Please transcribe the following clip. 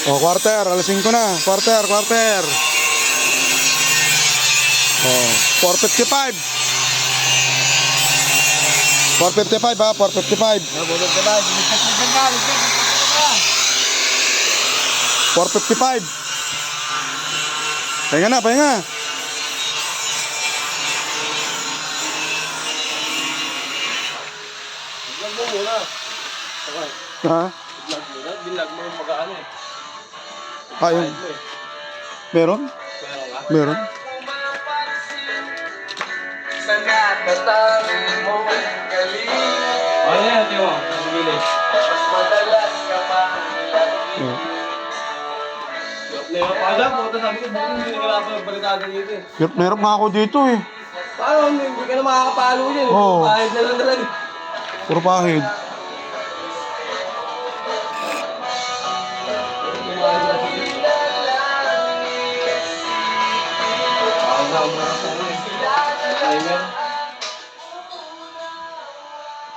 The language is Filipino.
Oh, quarter. Alas 5 na. Quarter. Oh, 4:55. 4:55 ha, 4:55. 4:55. Pahinga na, pahinga. Vlog mo muna. Okay. Ha? Vlog muna. Binlog mo yung mag-ano eh. Ayun. Kahit mo eh. Meron? Meron ka? Meron. Ano yan, Timo? Ang gilid. Yeah. Pagda, puta sabi ko, buong hindi ka dapat balitada dito eh. Meron nga ako dito eh. Paano? Hindi ka na makakapalo dyan eh. Oo. Kahit na lang talaga. Puro pahid. Timer.